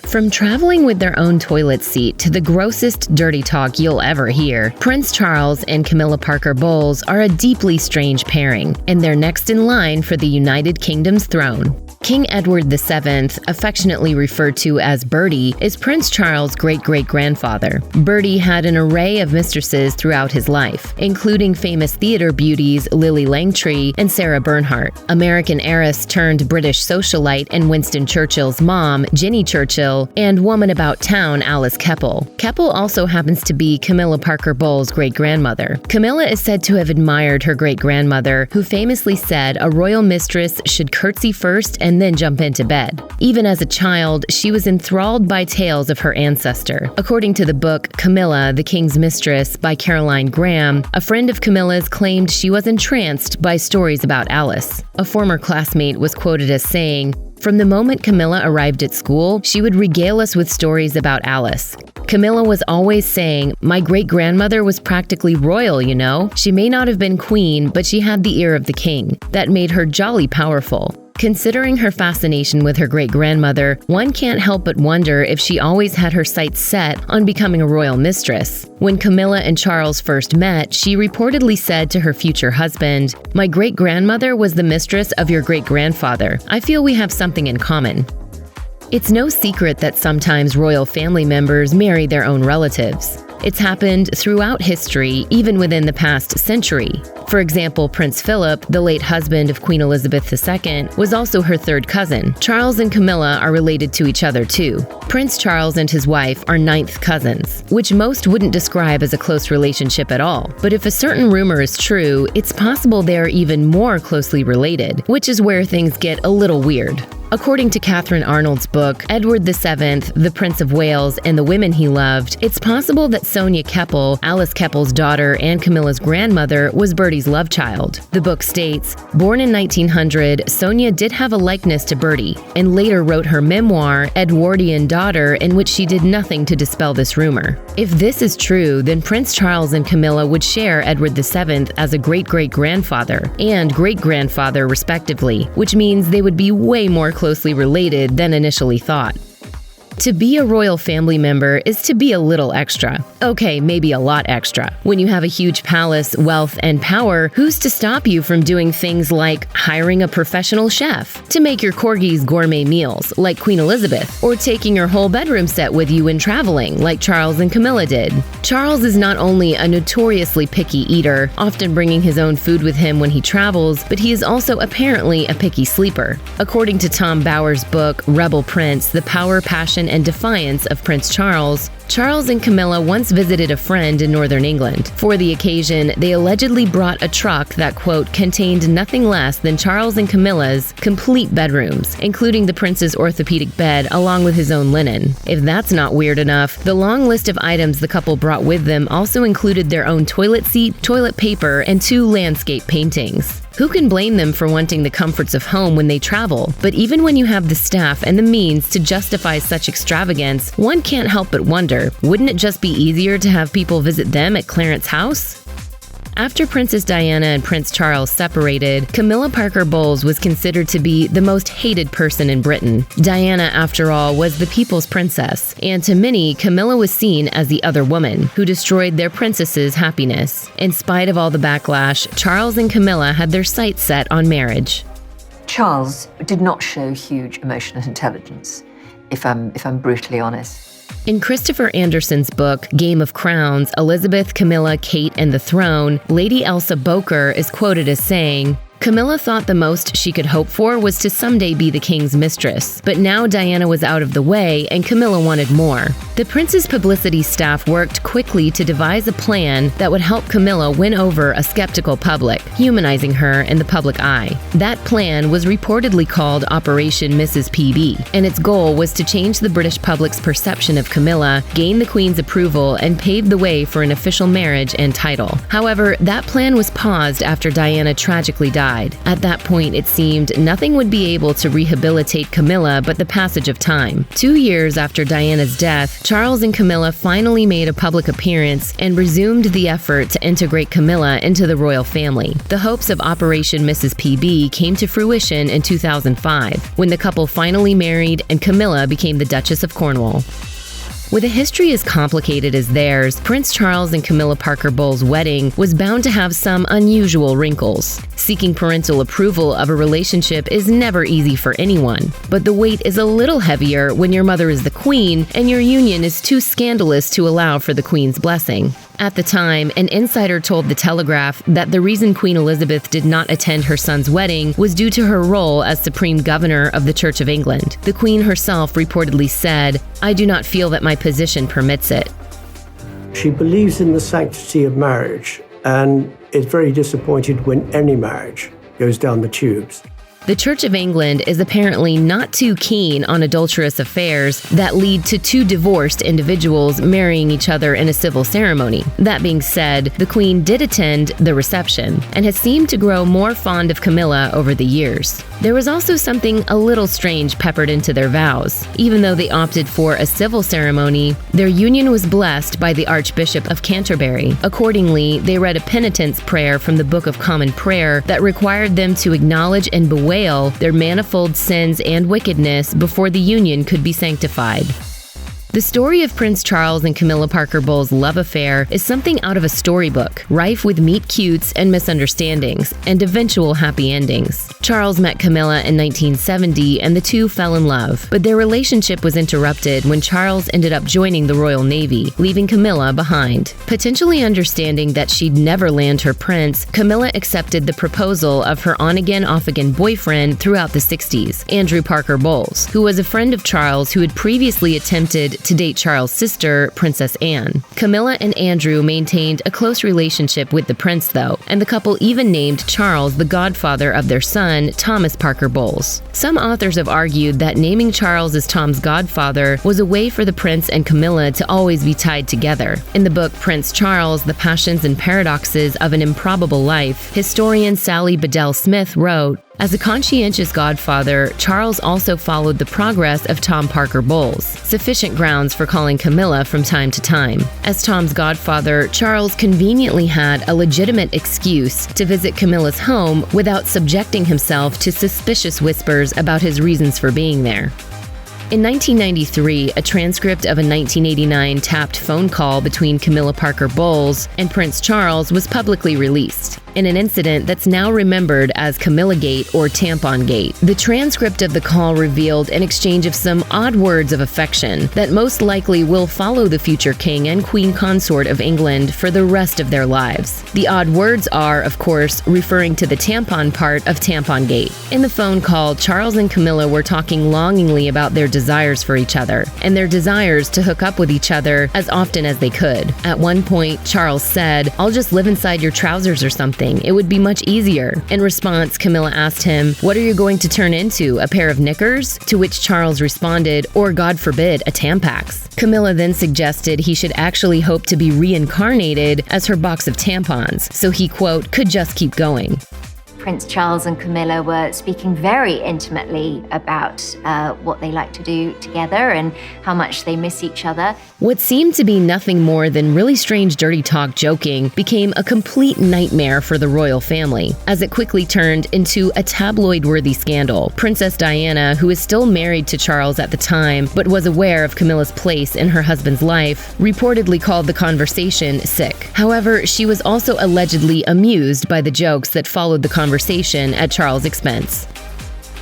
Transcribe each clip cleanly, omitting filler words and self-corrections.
From traveling with their own toilet seat to the grossest dirty talk you'll ever hear, Prince Charles and Camilla Parker Bowles are a deeply strange pairing, and they're next in line for the United Kingdom's throne. King Edward VII, affectionately referred to as Bertie, is Prince Charles' great-great-grandfather. Bertie had an array of mistresses throughout his life, including famous theater beauties Lily Langtry and Sarah Bernhardt, American heiress turned British socialite and Winston Churchill's mom, Ginny Churchill, and woman about town Alice Keppel. Keppel also happens to be Camilla Parker Bowles' great-grandmother. Camilla is said to have admired her great-grandmother, who famously said a royal mistress should curtsy first and then jump into bed. Even as a child, she was enthralled by tales of her ancestor. According to the book Camilla, the King's Mistress by Caroline Graham, a friend of Camilla's claimed she was entranced by stories about Alice. A former classmate was quoted as saying, "From the moment Camilla arrived at school, she would regale us with stories about Alice. Camilla was always saying, 'My great-grandmother was practically royal, you know. She may not have been queen, but she had the ear of the king. That made her jolly powerful.'" Considering her fascination with her great-grandmother, one can't help but wonder if she always had her sights set on becoming a royal mistress. When Camilla and Charles first met, she reportedly said to her future husband, "My great-grandmother was the mistress of your great-grandfather. I feel we have something in common." It's no secret that sometimes royal family members marry their own relatives. It's happened throughout history, even within the past century. For example, Prince Philip, the late husband of Queen Elizabeth II, was also her third cousin. Charles and Camilla are related to each other too. Prince Charles and his wife are ninth cousins, which most wouldn't describe as a close relationship at all. But if a certain rumor is true, it's possible they are even more closely related, which is where things get a little weird. According to Catherine Arnold's book, Edward VII, the Prince of Wales and the Women He Loved, it's possible that Sonia Keppel, Alice Keppel's daughter and Camilla's grandmother, was Bertie's love child. The book states, born in 1900, Sonia did have a likeness to Bertie, and later wrote her memoir, Edwardian Daughter, in which she did nothing to dispel this rumor. If this is true, then Prince Charles and Camilla would share Edward VII as a great-great-grandfather and great-grandfather respectively, which means they would be way more closely related than initially thought. To be a royal family member is to be a little extra. Okay, maybe a lot extra. When you have a huge palace, wealth, and power, who's to stop you from doing things like hiring a professional chef to make your corgis gourmet meals, like Queen Elizabeth, or taking your whole bedroom set with you when traveling, like Charles and Camilla did? Charles is not only a notoriously picky eater, often bringing his own food with him when he travels, but he is also apparently a picky sleeper. According to Tom Bower's book, Rebel Prince: The Power, Passion, and Defiance of Prince Charles, Charles and Camilla once visited a friend in northern England. For the occasion, they allegedly brought a truck that, quote, contained nothing less than Charles and Camilla's complete bedrooms, including the prince's orthopedic bed along with his own linen. If that's not weird enough, the long list of items the couple brought with them also included their own toilet seat, toilet paper, and 2 landscape paintings. Who can blame them for wanting the comforts of home when they travel? But even when you have the staff and the means to justify such extravagance, one can't help but wonder, wouldn't it just be easier to have people visit them at Clarence's house? After Princess Diana and Prince Charles separated, Camilla Parker Bowles was considered to be the most hated person in Britain. Diana, after all, was the people's princess, and to many, Camilla was seen as the other woman, who destroyed their princess's happiness. In spite of all the backlash, Charles and Camilla had their sights set on marriage. Charles did not show huge emotional intelligence, if I'm brutally honest. In Christopher Anderson's book, Game of Crowns, Elizabeth, Camilla, Kate, and the Throne, Lady Elsa Boker is quoted as saying, Camilla thought the most she could hope for was to someday be the king's mistress, but now Diana was out of the way and Camilla wanted more. The prince's publicity staff worked quickly to devise a plan that would help Camilla win over a skeptical public, humanizing her in the public eye. That plan was reportedly called Operation Mrs. PB, and its goal was to change the British public's perception of Camilla, gain the Queen's approval, and pave the way for an official marriage and title. However, that plan was paused after Diana tragically died died. At that point, it seemed nothing would be able to rehabilitate Camilla but the passage of time. 2 years after Diana's death, Charles and Camilla finally made a public appearance and resumed the effort to integrate Camilla into the royal family. The hopes of Operation Mrs. PB came to fruition in 2005, when the couple finally married and Camilla became the Duchess of Cornwall. With a history as complicated as theirs, Prince Charles and Camilla Parker Bowles' wedding was bound to have some unusual wrinkles. Seeking parental approval of a relationship is never easy for anyone, but the weight is a little heavier when your mother is the queen and your union is too scandalous to allow for the queen's blessing. At the time, an insider told The Telegraph that the reason Queen Elizabeth did not attend her son's wedding was due to her role as Supreme Governor of the Church of England. The Queen herself reportedly said, "I do not feel that my position permits it." She believes in the sanctity of marriage and is very disappointed when any marriage goes down the tubes. The Church of England is apparently not too keen on adulterous affairs that lead to two divorced individuals marrying each other in a civil ceremony. That being said, the Queen did attend the reception and has seemed to grow more fond of Camilla over the years. There was also something a little strange peppered into their vows. Even though they opted for a civil ceremony, their union was blessed by the Archbishop of Canterbury. Accordingly, they read a penitence prayer from the Book of Common Prayer that required them to acknowledge and bewail their manifold sins and wickedness before the union could be sanctified. The story of Prince Charles and Camilla Parker Bowles' love affair is something out of a storybook, rife with meet-cutes and misunderstandings, and eventual happy endings. Charles met Camilla in 1970 and the two fell in love, but their relationship was interrupted when Charles ended up joining the Royal Navy, leaving Camilla behind. Potentially understanding that she'd never land her prince, Camilla accepted the proposal of her on-again, off-again boyfriend throughout the 60s, Andrew Parker Bowles, who was a friend of Charles who had previously attempted to date Charles' sister, Princess Anne. Camilla and Andrew maintained a close relationship with the prince, though, and the couple even named Charles the godfather of their son, Thomas Parker Bowles. Some authors have argued that naming Charles as Tom's godfather was a way for the prince and Camilla to always be tied together. In the book Prince Charles, The Passions and Paradoxes of an Improbable Life, historian Sally Bedell Smith wrote, "As a conscientious godfather, Charles also followed the progress of Tom Parker Bowles, sufficient grounds for calling Camilla from time to time. As Tom's godfather, Charles conveniently had a legitimate excuse to visit Camilla's home without subjecting himself to suspicious whispers about his reasons for being there." In 1993, a transcript of a 1989 tapped phone call between Camilla Parker Bowles and Prince Charles was publicly released, in an incident that's now remembered as Camillagate or Tampongate. The transcript of the call revealed an exchange of some odd words of affection that most likely will follow the future king and queen consort of England for the rest of their lives. The odd words are, of course, referring to the tampon part of Tampongate. In the phone call, Charles and Camilla were talking longingly about their desires for each other, and their desires to hook up with each other as often as they could. At one point, Charles said, "I'll just live inside your trousers or something. It would be much easier." In response, Camilla asked him, "What are you going to turn into, a pair of knickers?" To which Charles responded, "Or God forbid, a Tampax." Camilla then suggested he should actually hope to be reincarnated as her box of tampons, so he, quote, "could just keep going." Prince Charles and Camilla were speaking very intimately about what they like to do together and how much they miss each other. What seemed to be nothing more than really strange dirty talk joking became a complete nightmare for the royal family, as it quickly turned into a tabloid-worthy scandal. Princess Diana, who is still married to Charles at the time but was aware of Camilla's place in her husband's life, reportedly called the conversation sick. However, she was also allegedly amused by the jokes that followed the conversation at Charles' expense.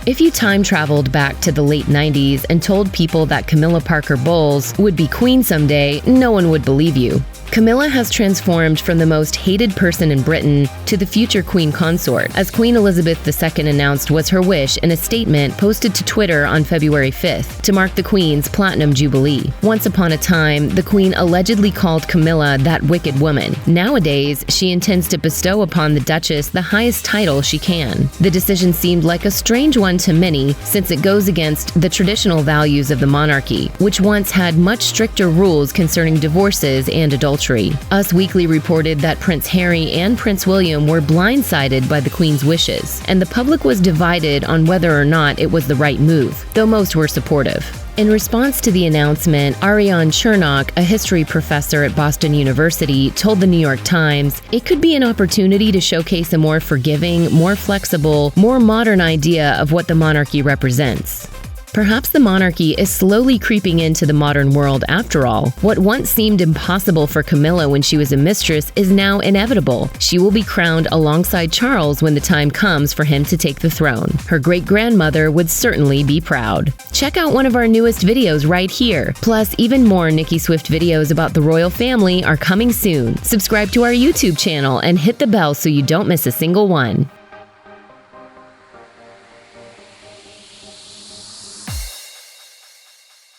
If you time traveled back to the late 90s and told people that Camilla Parker Bowles would be queen someday, no one would believe you. Camilla has transformed from the most hated person in Britain to the future queen consort, as Queen Elizabeth II announced was her wish in a statement posted to Twitter on February 5th to mark the Queen's Platinum Jubilee. Once upon a time, the Queen allegedly called Camilla that wicked woman. Nowadays, she intends to bestow upon the Duchess the highest title she can. The decision seemed like a strange one to many, since it goes against the traditional values of the monarchy, which once had much stricter rules concerning divorces and adultery. adultery. Us Weekly reported that Prince Harry and Prince William were blindsided by the Queen's wishes, and the public was divided on whether or not it was the right move, though most were supportive. In response to the announcement, Ariane Chernock, a history professor at Boston University, told the New York Times, "It could be an opportunity to showcase a more forgiving, more flexible, more modern idea of what the monarchy represents." Perhaps the monarchy is slowly creeping into the modern world after all. What once seemed impossible for Camilla when she was a mistress is now inevitable. She will be crowned alongside Charles when the time comes for him to take the throne. Her great-grandmother would certainly be proud. Check out one of our newest videos right here. Plus, even more Nicki Swift videos about the royal family are coming soon. Subscribe to our YouTube channel and hit the bell so you don't miss a single one.